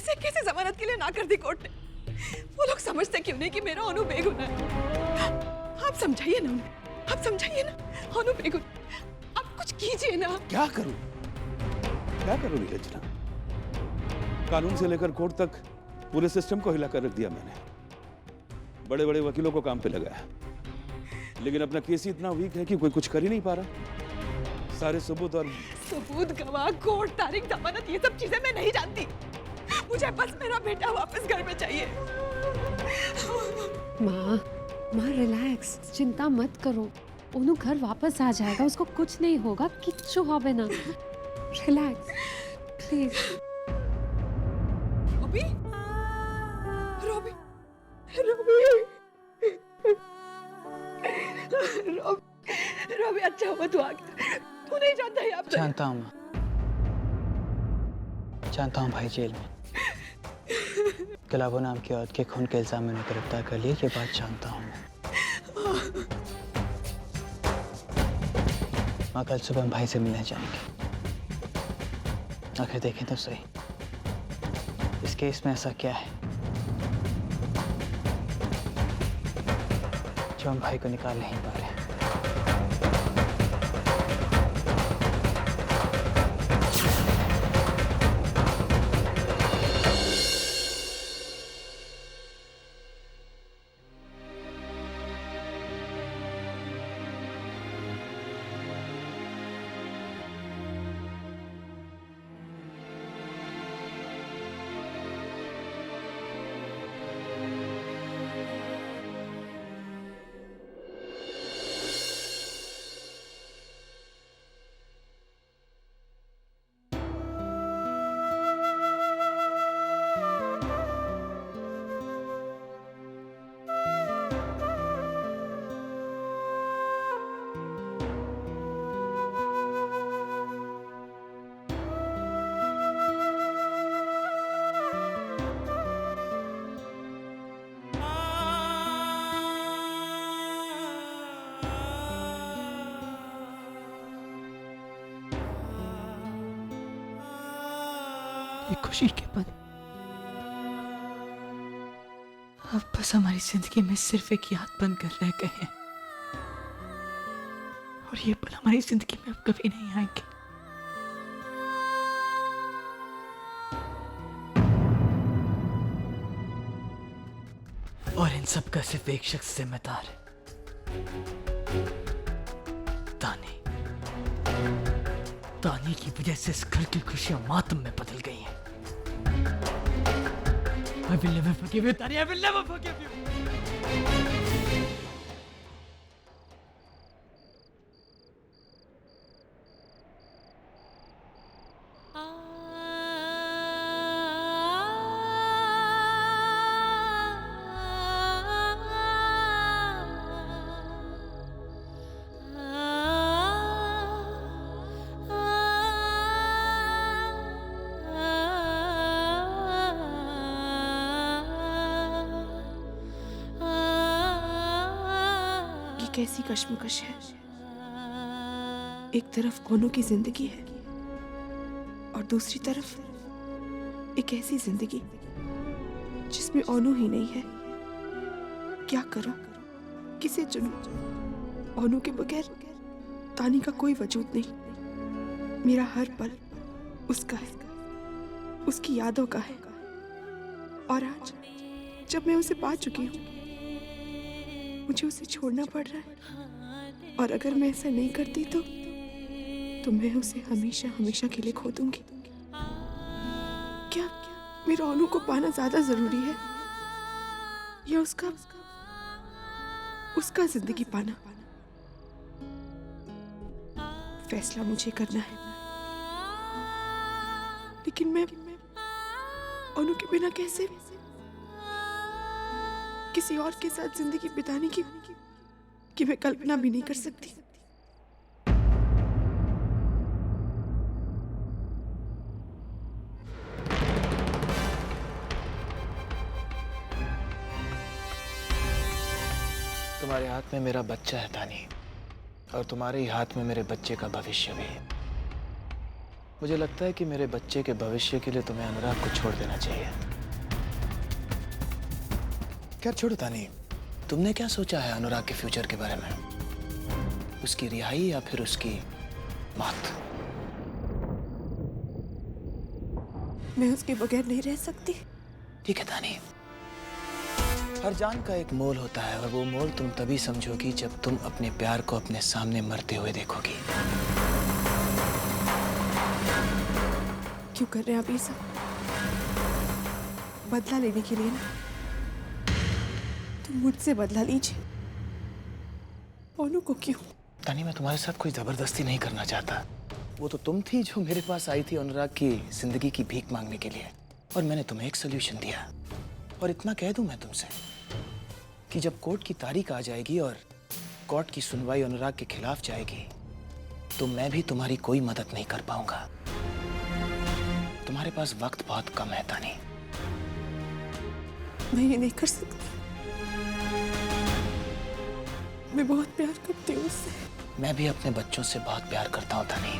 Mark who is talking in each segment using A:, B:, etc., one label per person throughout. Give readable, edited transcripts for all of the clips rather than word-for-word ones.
A: कैसे कैसे जमानत के लिए ना कर दी कोर्ट ने। वो लोग समझते क्यों नहीं कि मेरा अनु बेगुनाह है। आप समझाइए ना उन्हें, आप समझाइए ना। अनु बेगुनाह, आप कुछ कीजिए ना।
B: क्या करूं नीरजना? कानून से लेकर कोर्ट तक पूरे सिस्टम को हिला कर रख दिया मैंने। बड़े बड़े वकीलों को काम पे लगाया, लेकिन अपना केस ही इतना वीक है कि कोई कुछ कर ही नहीं पा रहा। सारे सबूत
A: गवाह, कोर्ट, तारीख, जमानत, ये सब चीजें मैं नहीं जानती। मुझे बस मेरा बेटा वापस घर में चाहिए।
C: माँ रिलैक्स, चिंता मत करो। ओनू घर वापस आ जाएगा, उसको कुछ नहीं होगा, किच्छु होबे ना। Relax please.
A: Robbie, Robbie, Robbie, अच्छा हुआ तू आ गया। तू नहीं जानता है आप।
D: जानता हूँ माँ, जानता हूँ भाई जेल में गुलाबो नाम की औरत के खून के इल्जाम में गिरफ्तार कर लिया, ये बात जानता हूँ मैं। माँ कल सुबह हम भाई से मिलने जाएंगे। आखिर देखें तो सही, इस केस में ऐसा क्या है जो हम भाई को निकाल नहीं पा रहे।
E: ये खुशी के पल अब बस हमारी जिंदगी में सिर्फ एक याद बनकर रह गए हैं, और ये पल हमारी जिंदगी में अब कभी नहीं आएंगे। और इन सब का सिर्फ एक शख्स जिम्मेदार है, तानी। तानी की वजह से इस घर की खुशियां मातम में बदल गई हैं। I will never forgive you, Tani. I will never forgive you.
A: कैसी कश्मकश है। एक तरफ ओनू की जिंदगी है और दूसरी तरफ एक ऐसी जिंदगी जिसमें ओनू ही नहीं है। क्या करूं, किसे चुनूं? ओनू के बगैर तानी का कोई वजूद नहीं। मेरा हर पल उसका है, उसकी यादों का है। और आज जब मैं उसे पा चुकी हूं, मुझे उसे छोड़ना पड़ रहा है। और अगर मैं ऐसा नहीं करती तो मैं उसे हमेशा हमेशा के लिए खो दूंगी। क्या मेरा ओनू को पाना ज्यादा जरूरी है या उसका जिंदगी पाना? फैसला मुझे करना है, लेकिन मैं ओनू के बिना कैसे किसी और के साथ जिंदगी बिताने की मैं कल्पना भी नहीं कर सकती।
D: तुम्हारे हाथ में मेरा बच्चा है तानी, और तुम्हारे ही हाथ में मेरे बच्चे का भविष्य भी है। मुझे लगता है कि मेरे बच्चे के भविष्य के लिए तुम्हें अनुराग को छोड़ देना चाहिए। क्या छोड़ो तानी, तुमने क्या सोचा है अनुराग के फ्यूचर के बारे में? उसकी रिहाई या फिर उसकी मौत?
A: मैं उसके बगैर नहीं रह सकती।
D: ठीक है तानी, हर जान का एक मोल होता है और वो मोल तुम तभी समझोगी जब तुम अपने प्यार को अपने सामने मरते हुए देखोगी।
A: क्यों कर रहे हैं आप ये सब? बदला लेने के लिए ना? तुम मुझसे बदला लीजिए। ओनू को क्यों?
D: तानी, मैं तुम्हारे साथ कोई जबरदस्ती नहीं करना चाहता। वो तो तुम थी जो मेरे पास आई थी अनुराग की जिंदगी की भीख मांगने के लिए, और मैंने तुम्हें एक सोल्यूशन दिया। और इतना कह दूं मैं तुमसे कि जब कोर्ट की तारीख आ जाएगी और कोर्ट की सुनवाई अनुराग के खिलाफ जाएगी, तो मैं भी तुम्हारी कोई मदद नहीं कर पाऊंगा। तुम्हारे पास वक्त बहुत कम है तानी।
A: मैं ये नहीं कर सकती। मैं बहुत प्यार करती हूँ उससे।
D: मैं भी अपने बच्चों से बहुत प्यार करता हूँ तानी।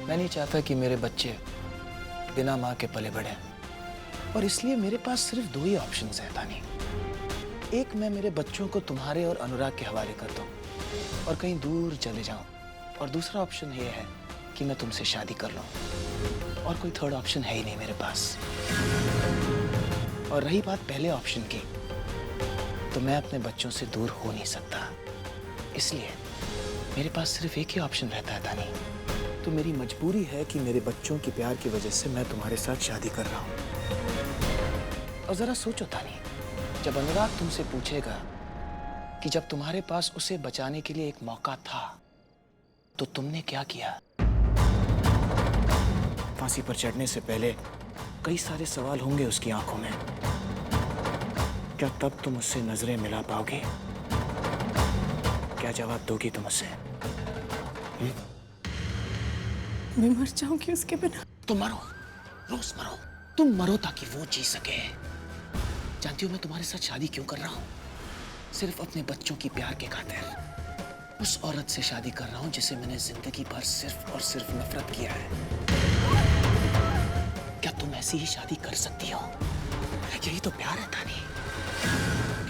D: मैं नहीं चाहता कि मेरे बच्चे बिना माँ के पले बढ़े, और इसलिए मेरे पास सिर्फ दो ही ऑप्शंस हैं तानी। एक, मैं मेरे बच्चों को तुम्हारे और अनुराग के हवाले कर दूं और कहीं दूर चले जाऊं, और दूसरा ऑप्शन ये है कि मैं तुमसे शादी कर लूं, और कोई थर्ड ऑप्शन है ही नहीं मेरे पास। और रही बात पहले ऑप्शन की, तो मैं अपने बच्चों से दूर हो नहीं सकता, इसलिए मेरे पास सिर्फ एक ही ऑप्शन रहता है तानी। तो मेरी मजबूरी है कि मेरे बच्चों के प्यार की वजह से मैं तुम्हारे साथ शादी कर रहा हूं। और जरा सोचो तानी, जब अनुराग तुमसे पूछेगा कि जब तुम्हारे पास उसे बचाने के लिए एक मौका था तो तुमने क्या किया? फांसी पर चढ़ने से पहले कई सारे सवाल होंगे उसकी आंखों में। क्या तब तुम उससे नजरें मिला पाओगे? क्या जवाब दोगी तुम उसे?
A: मैं मर जाऊंगी उसके बिना।
D: तुम मरो, रोज मरो, तुम मरो ताकि वो जी सके। जानती हो मैं तुम्हारे साथ शादी क्यों कर रहा हूँ? सिर्फ अपने बच्चों की प्यार के खातिर। उस औरत से शादी कर रहा हूँ जिसे मैंने जिंदगी भर सिर्फ और सिर्फ नफरत किया है। क्या तुम ऐसी ही शादी कर सकती हो? यही तो प्यार है तानी।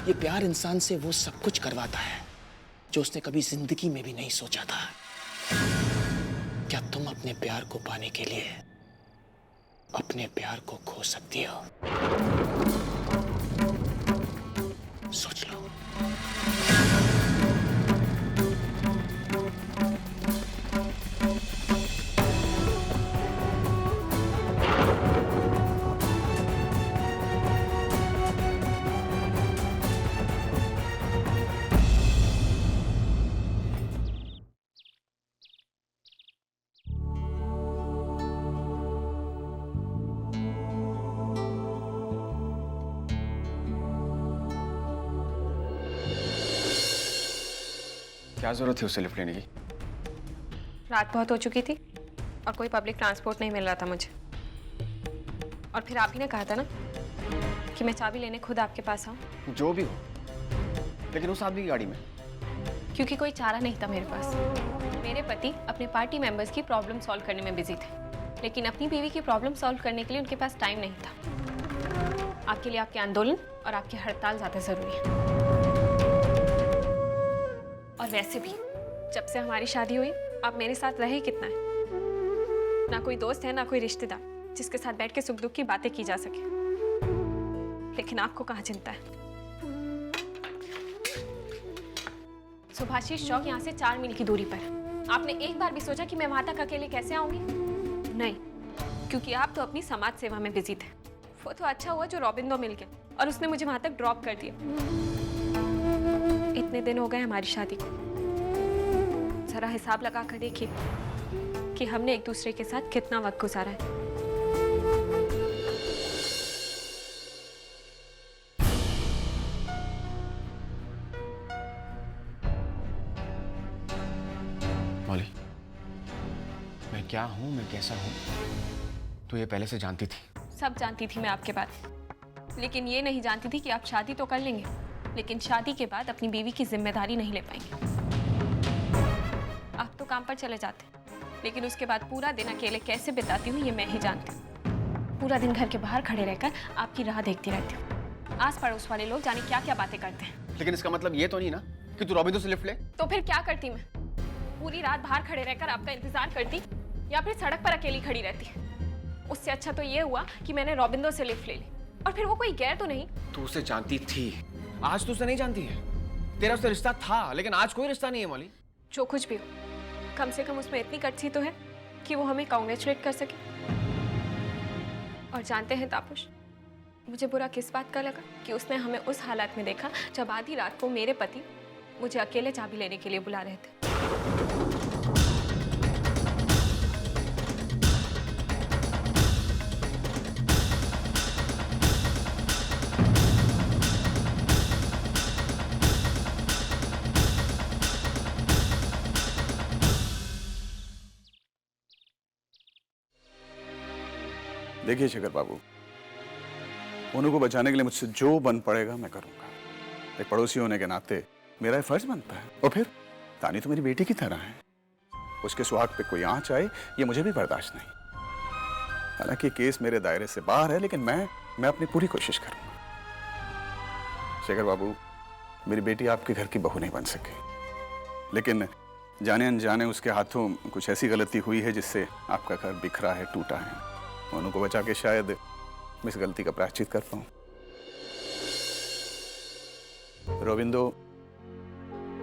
D: ये प्यार इंसान से वो सब कुछ करवाता है जो उसने कभी जिंदगी में भी नहीं सोचा था। क्या तुम अपने प्यार को पाने के लिए अपने प्यार को खो सकती हो? सोच लो।
F: क्या जरूरत थी उसे लिफ्ट लेने की?
G: रात बहुत हो चुकी थी और कोई पब्लिक ट्रांसपोर्ट नहीं मिल रहा था मुझे। और फिर आप ही ने कहा था ना कि मैं चाबी लेने खुद आपके पास आऊं।
F: जो भी हो, लेकिन उस आदमी की गाड़ी में।
G: क्योंकि कोई चारा नहीं था मेरे पास। मेरे पति अपने पार्टी मेंबर्स की प्रॉब्लम सॉल्व करने में बिजी थे, लेकिन अपनी बीवी की प्रॉब्लम सॉल्व करने के लिए उनके पास टाइम नहीं था। आपके लिए आपके आंदोलन और आपकी हड़ताल ज़्यादा ज़रूरी है। और वैसे भी जब से हमारी शादी हुई आप मेरे साथ रहे कितना है? ना कोई दोस्त है ना कोई रिश्तेदार जिसके साथ बैठ के सुख दुख की बातें की जा सके। लेकिन आपको कहाँ चिंता है? सुभाषिस चौक यहाँ से 4 मील की दूरी पर है। आपने एक बार भी सोचा कि मैं वहां तक अकेले कैसे आऊंगी? नहीं, क्योंकि आप तो अपनी समाज सेवा में बिजी थे। वो तो अच्छा हुआ जो रॉबिंदो मिल गया और उसने मुझे वहां तक ड्रॉप कर दिया। इतने दिन हो गए हमारी शादी को। जरा हिसाब लगा कर देखिए कि हमने एक दूसरे के साथ कितना वक्त गुजारा है।
F: मौली, मैं क्या हूँ, मैं कैसा हूँ, तो ये पहले से जानती थी।
G: सब जानती थी मैं आपके बारे में, लेकिन ये नहीं जानती थी कि आप शादी तो कर लेंगे, लेकिन शादी के बाद अपनी बीवी की जिम्मेदारी नहीं ले पाएंगे। आप तो काम पर चले जाते, लेकिन उसके बाद पूरा दिन अकेले कैसे बिताती हूँ ये मैं ही जानती हूँ। पूरा दिन घर के बाहर खड़े रहकर आपकी राह देखती रहती हूँ। आस पड़ोस वाले लोग जाने क्या क्या बातें करते हैं।
F: लेकिन इसका मतलब ये तो नहीं ना कि तू रॉबिंदो से लिफ्ट ले।
G: तो फिर क्या करती मैं? पूरी रात बाहर खड़े रहकर आपका इंतजार करती या फिर सड़क पर अकेली खड़ी रहती? उससे अच्छा तो ये हुआ कि मैंने रॉबिंदो से लिफ्ट ले ली, और फिर वो कोई गैर तो नहीं।
F: तू उसे जानती थी, आज तू उसे नहीं जानती है। तेरा उससे रिश्ता था, लेकिन आज कोई रिश्ता नहीं है मौली।
G: जो कुछ भी हो, कम से कम उसमें इतनी कच्ची तो है कि वो हमें कांग्रेचुलेट कर सके। और जानते हैं तापुश, मुझे बुरा किस बात का लगा कि उसने हमें उस हालत में देखा जब आधी रात को मेरे पति मुझे अकेले चाबी लेने के लिए बुला रहे थे।
B: देखिए शेखर बाबू, ओनू को बचाने के लिए मुझसे जो बन पड़ेगा मैं करूंगा। एक पड़ोसी होने के नाते मेरा ये फर्ज बनता है। और फिर तानी तो मेरी बेटी की तरह है, उसके सुहाग पे कोई आंच आए ये मुझे भी बर्दाश्त नहीं। हालांकि केस मेरे दायरे से बाहर है, लेकिन मैं अपनी पूरी कोशिश करूंगा। शेखर बाबू, मेरी बेटी आपके घर की बहू नहीं बन सकी, लेकिन जाने अनजाने उसके हाथों कुछ ऐसी गलती हुई है जिससे आपका घर बिखरा है, टूटा है। ओनू को बचा के शायद मैं इस गलती का प्रायश्चित कर पाऊं। रविंदो,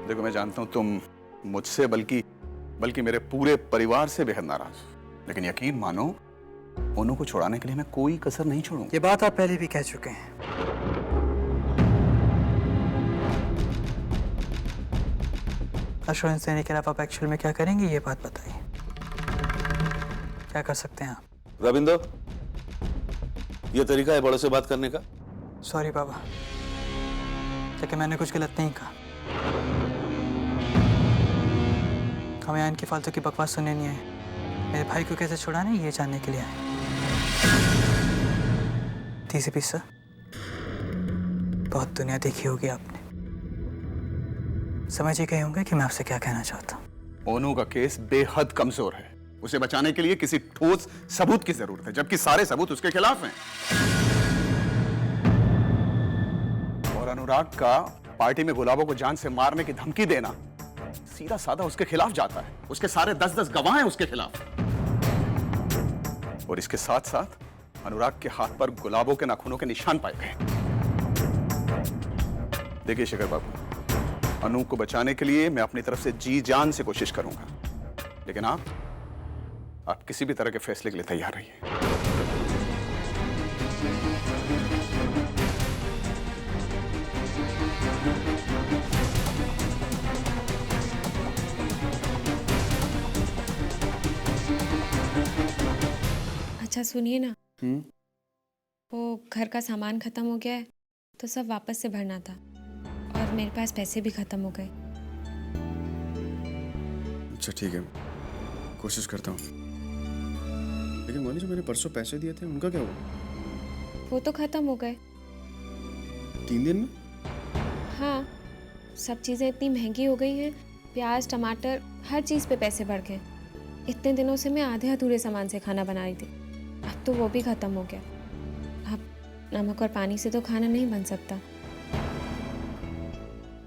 B: देखो मैं जानता हूं तुम मुझसे बल्कि मेरे पूरे परिवार से बेहद नाराज, लेकिन यकीन मानो ओनू को छुड़ाने के लिए मैं कोई कसर नहीं छोड़ूंगा।
H: ये बात आप पहले भी कह चुके हैं। एश्योरेंस देने के अलावा आप एक्चुअल में क्या करेंगे, ये बात बताइए। क्या कर सकते हैं आप?
B: रविंदो, ये तरीका है बड़ों से बात करने का?
H: सॉरी बाबा, लेकिन मैंने कुछ गलत नहीं कहा। हम यहाँ इनकी फालतू की बकवास सुनने नहीं आए, मेरे भाई को कैसे छुड़ाना है ये जानने के लिए आए। डीसीपी सर, बहुत दुनिया देखी होगी आपने, समझ ही गए होंगे कि मैं आपसे क्या कहना चाहता हूँ।
B: ओनू का केस बेहद कमजोर है, उसे बचाने के लिए किसी ठोस सबूत की जरूरत है, जबकि सारे सबूत उसके खिलाफ हैं। और अनुराग का पार्टी में गुलाबों को जान से मारने की धमकी देना सीधा साधा उसके खिलाफ जाता है। उसके सारे 10-10 गवाह हैं उसके खिलाफ। और इसके साथ साथ अनुराग के हाथ पर गुलाबों के नाखूनों के निशान पाए गए। देखिए शेखर बाबू, अनु को बचाने के लिए मैं अपनी तरफ से जी जान से कोशिश करूंगा, लेकिन आप किसी भी तरह के फैसले के लिए तैयार रहिए।
G: अच्छा सुनिए ना, वो घर का सामान खत्म हो गया है तो सब वापस से भरना था, और मेरे पास पैसे भी खत्म हो गए।
F: अच्छा ठीक है, कोशिश करता हूँ। लेकिन मौली, जो मैंने परसों पैसे दिए थे उनका क्या हुआ?
G: वो तो खत्म हो गए।
F: 3 दिन में?
G: हाँ, सब चीज़ें इतनी महंगी हो गई हैं, प्याज टमाटर हर चीज़ पे पैसे बढ़ गए। इतने दिनों से मैं आधे अधूरे सामान से खाना बना रही थी, अब तो वो भी ख़त्म हो गया। अब नमक और पानी से तो खाना नहीं बन सकता।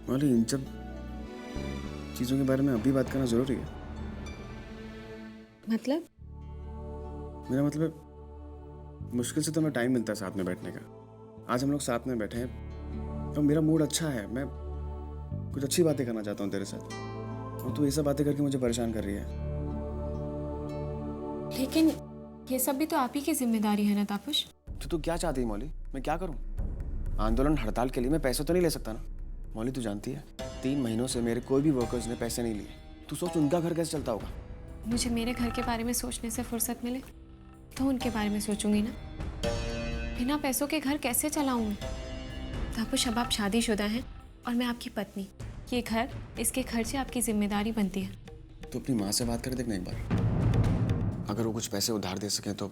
F: मौली, इन सब चीज़ों के बारे में अभी बात करना ज़रूरी है?
G: मतलब?
F: मेरा मतलब, मुश्किल से तो मैं टाइम मिलता है साथ में बैठने का। आज हम लोग साथ में बैठे हैं तो मेरा मूड अच्छा है, मैं कुछ अच्छी बातें करना चाहता हूँ तेरे साथ, और तू ये सब बातें करके मुझे परेशान कर रही है।
G: लेकिन ये सब भी तो आप ही की जिम्मेदारी है ना तापुश।
F: तो तू क्या चाहती है मौली? मैं क्या करूँ? आंदोलन हड़ताल के लिए मैं पैसे तो नहीं ले सकता ना मौली। तू जानती है 3 महीनों से मेरे कोई भी वर्कर्स ने पैसे नहीं लिए। तू सोच उनका घर कैसे चलता होगा।
G: मुझे मेरे घर के बारे में सोचने से फुर्सत मिले तो उनके बारे में सोचूंगी ना। बिना पैसों के घर कैसे चलाऊंगी? तापुश, अब आप शादीशुदा हैं और मैं आपकी पत्नी। ये घर, इसके खर्चे आपकी जिम्मेदारी बनती है।
F: तो अपनी माँ से बात कर देखना एक बार, अगर वो कुछ पैसे उधार दे सकें तो।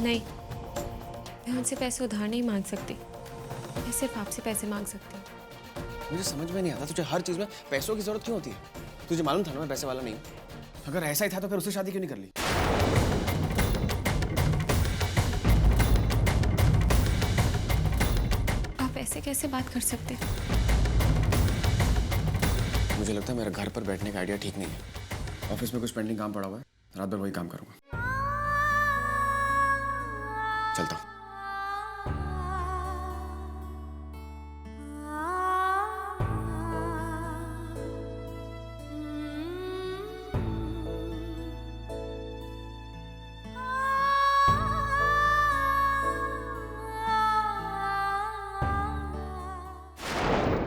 G: नहीं, मैं उनसे पैसे उधार नहीं मांग सकती, मैं सिर्फ आपसे पैसे मांग सकती हूँ।
F: मुझे समझ में नहीं आता तुझे हर चीज़ में पैसों की जरूरत क्यों होती है? तुझे मालूम था ना मैं पैसे वाला नहीं हूँ। अगर ऐसा ही था तो फिर उससे शादी क्यों नहीं कर ली?
G: आप ऐसे कैसे बात कर सकते?
F: मुझे लगता है मेरा घर पर बैठने का आइडिया ठीक नहीं है। ऑफिस में कुछ पेंडिंग काम पड़ा हुआ है, रात भर वही काम करूंगा। चलता हूँ।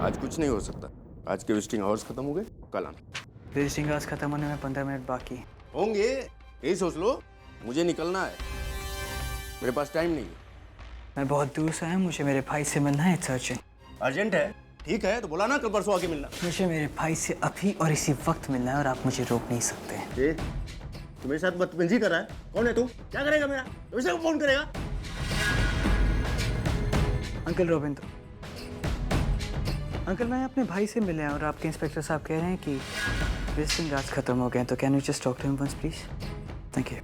I: आज कुछ नहीं हो सकता। आज के विजिटिंग आवर्स खत्म हो गए, कल आना।
H: विजिटिंग आवर्स खत्म होने में 15 मिनट बाकी है।
I: होंगे, यही सोच लो। मुझे निकलना है, मेरे पास टाइम नहीं है।
H: मैं बहुत दूर से आया, मुझे मेरे भाई से मिलना है। It's urgent.
I: अर्जेंट है? ठीक है, तो बोला ना कल परसों आके मिलना।
H: मुझे मेरे भाई से अभी और इसी वक्त मिलना है और आप मुझे रोक नहीं सकते।
I: तू मेरे साथ बदतमीजी कर रहा है? कौन है तू? क्या करेगा मेरा? तो फोन करेगा?
H: अंकल रॉबिन, अंकल मैं अपने भाई से मिले हैं और आपके इंस्पेक्टर साहब कह रहे हैं कि विजिटिंग आवर्स खत्म हो गए हैं, तो can you just talk to him once please? Thank you.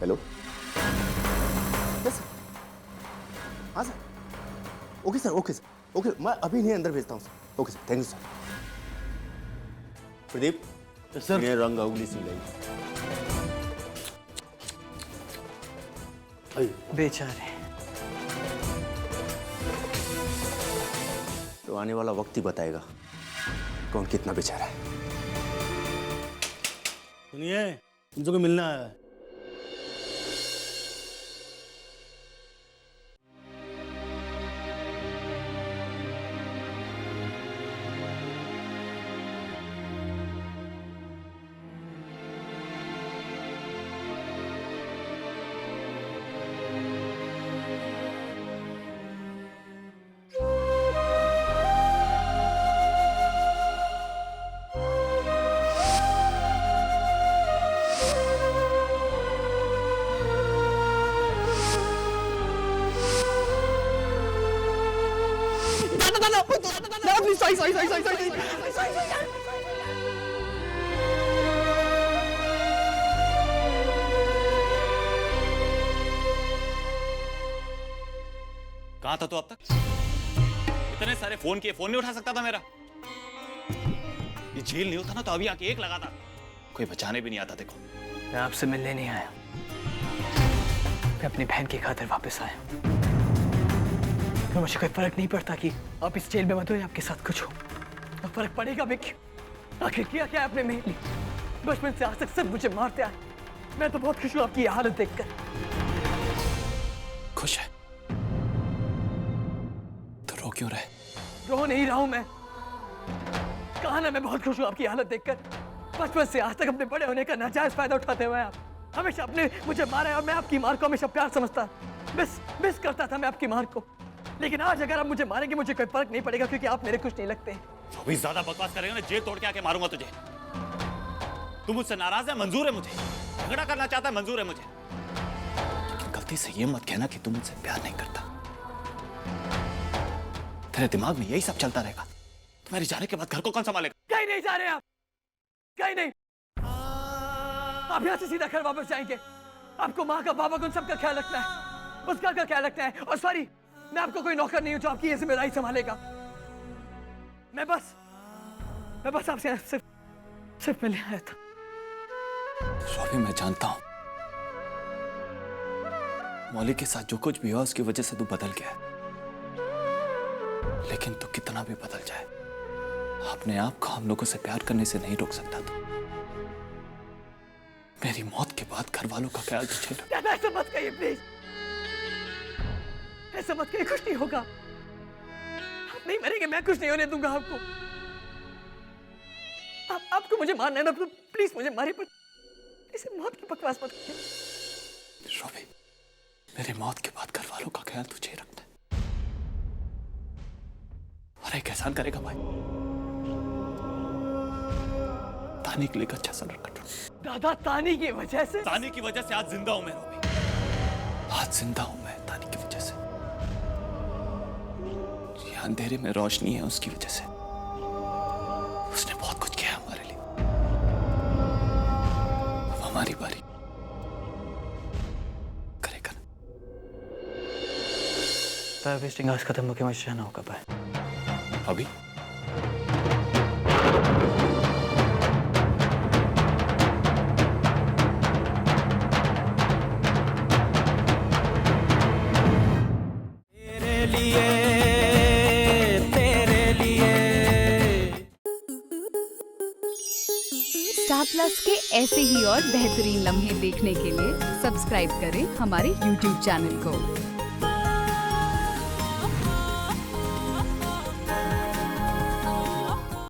I: Hello, yes हाँ sir. Okay sir, okay sir, okay. मैं अभी नहीं अंदर भेजता हूँ sir. Okay sir, thank you sir. Pradeep sir, ये रंग उगली सी लगी।
H: बेचारे
I: तो आने वाला वक्त ही बताएगा कौन कितना बेचारा है।
J: सुनिए, तुमसे कोई मिलना है।
K: कहाँ था तू अब तक? इतने सारे फोन किए, फोन नहीं उठा सकता था मेरा? ये जेल नहीं होता ना तो अभी आके एक लगाता। कोई बचाने भी नहीं आता। देखो,
H: मैं आपसे मिलने नहीं आया, मैं अपनी बहन की खातिर वापस आया। मुझे कोई फर्क नहीं पड़ता कि आप इस जेल में मत हो या आपके साथ कुछ हो। और फर्क पड़ेगा भी क्यों? आखिर किया क्या आपने मेरे लिए? बचपन से आज तक सब मुझे मारते आए। मैं तो बहुत खुश हूँ आपकी ये हालत देखकर।
K: खुश है तो रो क्यों रहे?
H: रो नहीं रहा हूं मैं। कहा ना मैं बहुत खुश हूँ आपकी हालत देखकर। बचपन से आज तक अपने बड़े होने का नाजायज फायदा उठाते हुए आप हमेशा अपने मुझे मारा और मैं आपकी मार को हमेशा प्यार समझता, मिस करता था मैं आपकी मार को। लेकिन आज अगर आप मुझे मारेंगे मुझे कोई फर्क नहीं पड़ेगा क्योंकि आप मेरे कुछ नहीं लगते।
K: अभी ज्यादा बकवास करेगा ना जेल तोड़ के आके मारूंगा तुझे। तू मुझसे नाराज है, मंजूर है मुझे। झगड़ा करना चाहता है, मंजूर है मुझे। लेकिन गलती से ये मत कहना कि तू मुझसे प्यार नहीं करता। तेरे दिमाग में यही सब चलता रहेगा। तुम्हारे जाने के बाद घर को कौन संभालेगा?
H: कहीं नहीं जा रहे आप, कहीं नहीं। आप यहाँ से सीधा घर वापस जाएंगे। आपको माँ का, बाबा का, उन सबका ख्याल रखना है, उसका का ख्याल रखना है। और सॉरी, मैं आपको कोई नौकर नहीं हूँ जो आपकी ये जिम्मेदारी संभालेगा। मैं बस आपसे सिर्फ मिलने आया था।
K: रॉबी, मैं जानता हूं मौलिक के साथ जो कुछ भी हुआ उसकी वजह से तू बदल गया। लेकिन तू कितना भी बदल जाए अपने आप को हम लोगों से प्यार करने से नहीं रोक सकता। तू मेरी मौत के बाद घर वालों का ख्याल तुझे रख।
H: ऐसा मत कहिए प्लीज, ऐसा मत कहिए। कुछ नहीं होगा, आप नहीं मरेंगे, मैं कुछ नहीं होने दूंगा आपको। आपको मुझे मारना है ना तो प्लीज मुझे मारिए, पर इसे मौत की बकवास मत कीजिए।
K: रॉबी, मेरे मौत के बाद घर वालों का ख्याल तुझे रखना है। और एक एहसान करेगा भाई, तानी के लिए एक अच्छा सा लड़का ढूंढ।
H: दादा, तानी की वजह से?
K: तानी की वजह से आज जिंदा हूं मैं रॉबी। आज जिंदा हूं मैं तानी की वजह से। ये अंधेरे में रोशनी है उसकी वजह से।
D: तुम्हारी बारी। करे कर।
H: वेस्टिंग आज खत्म होके मैं जाना होगा बाय।
D: अभी
L: स्टार प्लस के ऐसे ही और बेहतरीन लम्हे देखने के लिए सब्सक्राइब करें हमारे YouTube चैनल को।